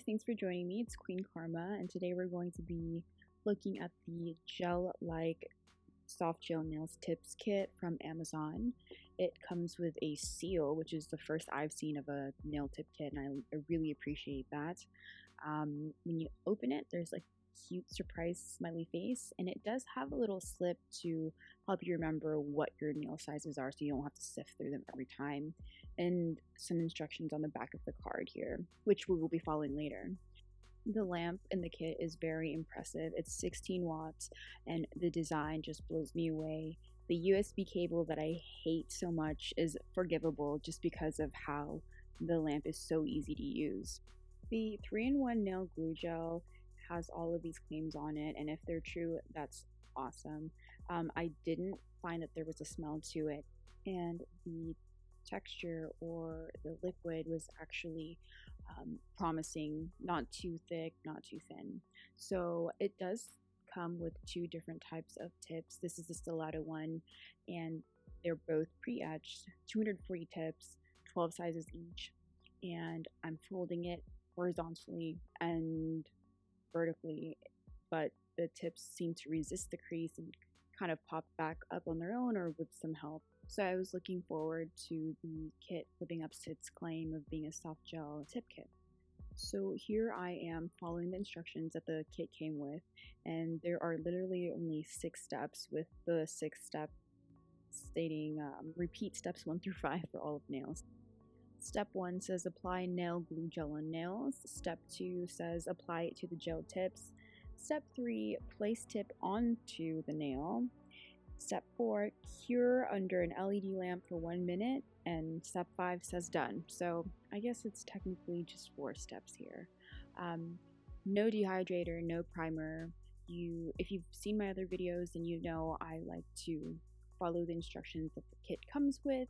guys, thanks for joining me. It's Queen Karma, and today we're going to be looking at the Gelike soft gel nails tips kit from Amazon. It comes with a seal, which is the first I've seen of a nail tip kit, and I really appreciate that. When you open it, there's like cute surprise smiley face, and it does have a little slip to help you remember what your nail sizes are so you don't have to sift through them every time, and some instructions on the back of the card here, which we will be following later. The lamp in the kit is very impressive. It's 16 watts and the design just blows me away. The USB cable that I hate so much is forgivable just because of how the lamp is so easy to use. The 3-in-1 nail glue gel has all of these claims on it, and if they're true, that's awesome. I didn't find that there was a smell to it, and the texture or the liquid was actually promising, not too thick, not too thin. So it does come with two different types of tips. This is the stiletto one, and they're both pre-etched, 240 tips, 12 sizes each, and I'm folding it horizontally and vertically, but the tips seem to resist the crease and kind of pop back up on their own or with some help. So I was looking forward to the kit living up to its claim of being a soft gel tip kit. So here I am following the instructions that the kit came with, and there are literally only 6 steps, with the 6th step stating repeat steps 1 through 5 for all of nails. Step 1 says apply nail glue gel on nails. Step 2 says apply it to the gel tips. Step 3, place tip onto the nail. Step 4, cure under an LED lamp for 1 minute. And step 5 says done. So I guess it's technically just 4 steps here. No dehydrator, no primer. If you've seen my other videos, then you know I like to follow the instructions that the kit comes with,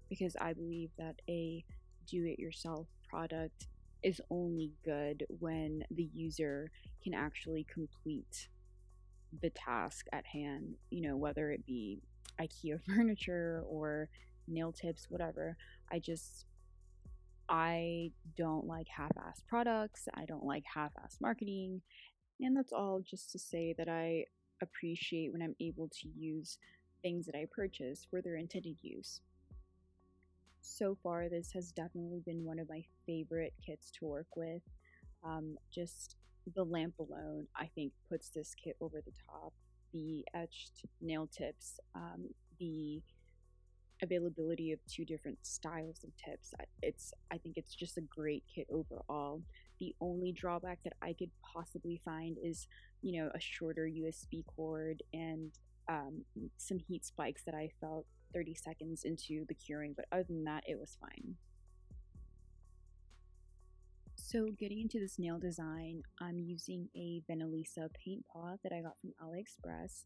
because I believe that a do-it-yourself product is only good when the user can actually complete the task at hand, whether it be IKEA furniture or nail tips, whatever. I don't like half-assed products. I don't like half-assed marketing, and that's all just to say that I appreciate when I'm able to use things that I purchase for their intended use. So far, this has definitely been one of my favorite kits to work with. Just the lamp alone, I think, puts this kit over the top. The etched nail tips, the availability of 2 different styles of tips. I think it's just a great kit overall. The only drawback that I could possibly find is, a shorter USB cord and some heat spikes that I felt 30 seconds into the curing, but other than that, it was fine. So getting into this nail design, I'm using a VENALISA paint pot that I got from AliExpress,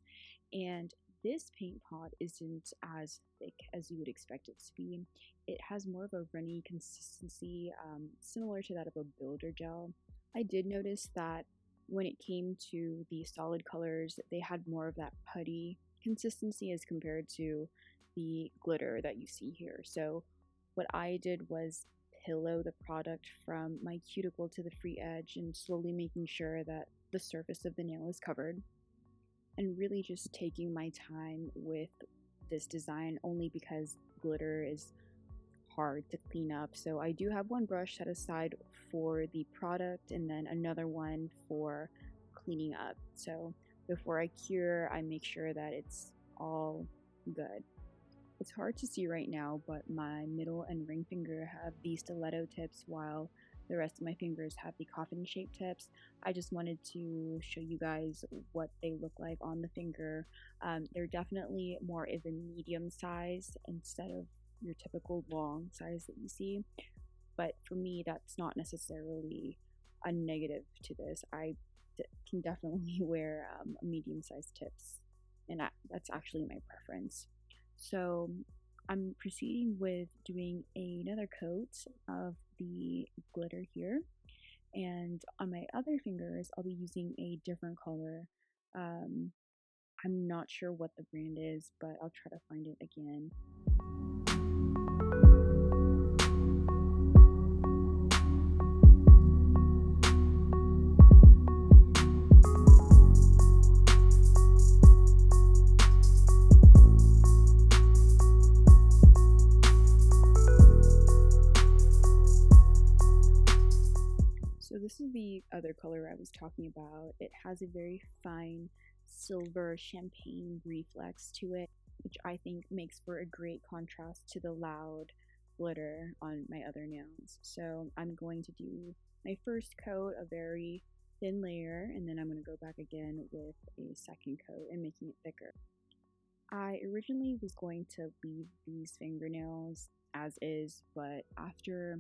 and this paint pot isn't as thick as you would expect it to be. It has more of a runny consistency, similar to that of a builder gel. I did notice that when it came to the solid colors, they had more of that putty consistency as compared to the glitter that you see here. So what I did was pillow the product from my cuticle to the free edge and slowly making sure that the surface of the nail is covered, and really just taking my time with this design, only because glitter is hard to clean up. So I do have one brush set aside for the product and then another one for cleaning up. So before I cure, I make sure that it's all good. It's hard to see right now, but my middle and ring finger have the stiletto tips, while the rest of my fingers have the coffin-shaped tips. I just wanted to show you guys what they look like on the finger. They're definitely more of a medium size instead of your typical long size that you see. But for me, that's not necessarily a negative to this. I can definitely wear medium-sized tips, and that's actually my preference. So I'm proceeding with doing another coat of the glitter here, and on my other fingers I'll be using a different color. I'm not sure what the brand is, but I'll try to find it again. is the other color I was talking about. It has a very fine silver champagne reflex to it, which I think makes for a great contrast to the loud glitter on my other nails. So I'm going to do my first coat, a very thin layer, and then I'm going to go back again with a second coat and making it thicker. I originally was going to leave these fingernails as is, but after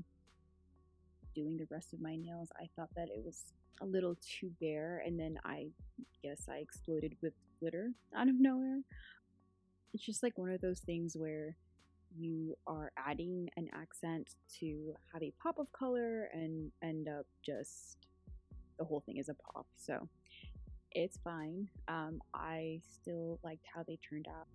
doing the rest of my nails, I thought that it was a little too bare, and then I guess I exploded with glitter out of nowhere. It's just like one of those things where you are adding an accent to have a pop of color and end up just the whole thing is a pop. So it's fine. I still liked how they turned out.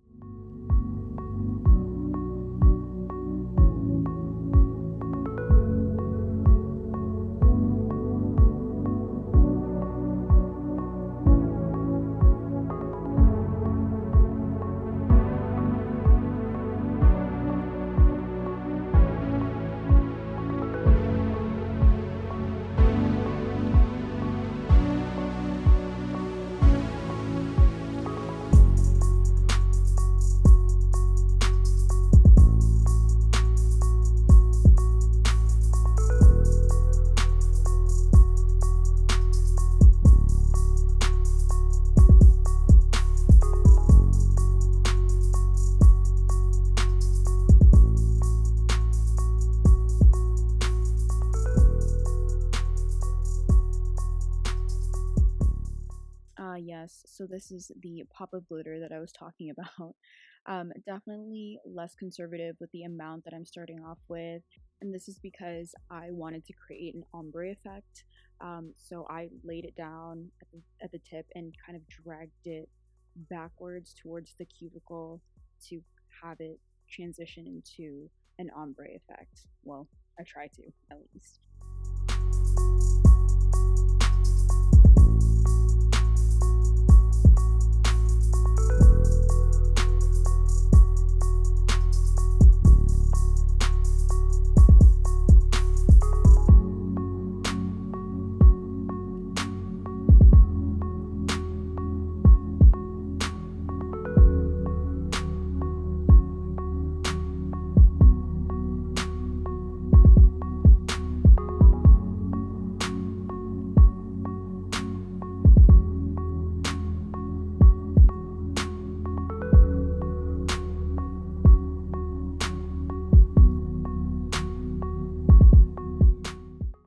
Yes, so this is the pop of glitter that I was talking about. Definitely less conservative with the amount that I'm starting off with, and this is because I wanted to create an ombre effect. So I laid it down at the tip and kind of dragged it backwards towards the cuticle to have it transition into an ombre effect. Well, I try to, at least.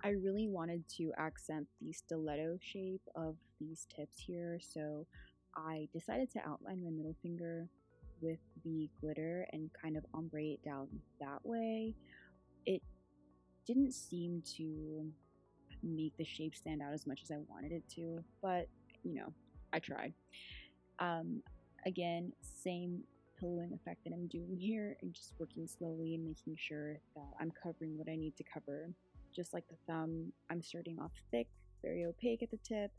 I really wanted to accent the stiletto shape of these tips here, so I decided to outline my middle finger with the glitter and kind of ombre it down that way. It didn't seem to make the shape stand out as much as I wanted it to, but you know, I tried. Again, same pillowing effect that I'm doing here, and just working slowly and making sure that I'm covering what I need to cover. Just like the thumb, I'm starting off thick, very opaque at the tip,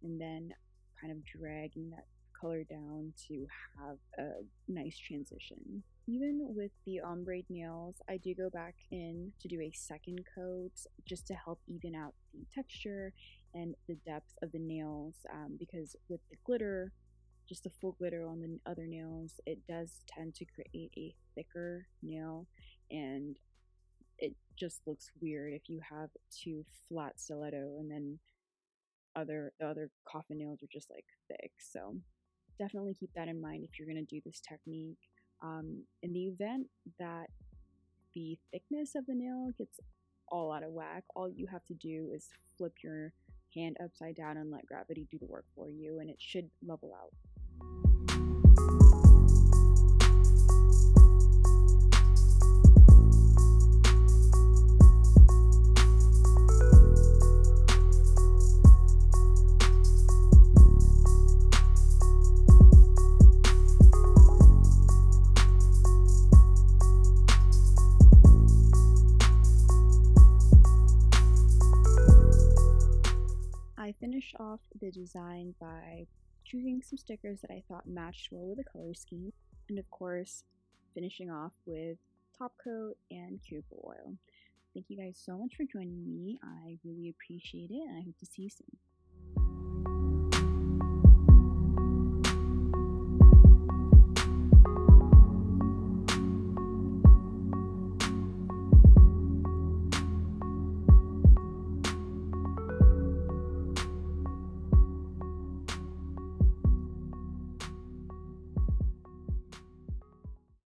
and then kind of dragging that color down to have a nice transition. Even with the ombre nails, I do go back in to do a second coat just to help even out the texture and the depth of the nails, because with the glitter, just the full glitter on the other nails, it does tend to create a thicker nail, and it just looks weird if you have two flat stiletto and then the other coffin nails are just like thick. So definitely keep that in mind if you're going to do this technique. In the event that the thickness of the nail gets all out of whack, all you have to do is flip your hand upside down and let gravity do the work for you, and it should level out. I finished off the design by choosing some stickers that I thought matched well with the color scheme, and of course finishing off with top coat and cuticle oil. thank you guys so much for joining me. I really appreciate it, and I hope to see you soon.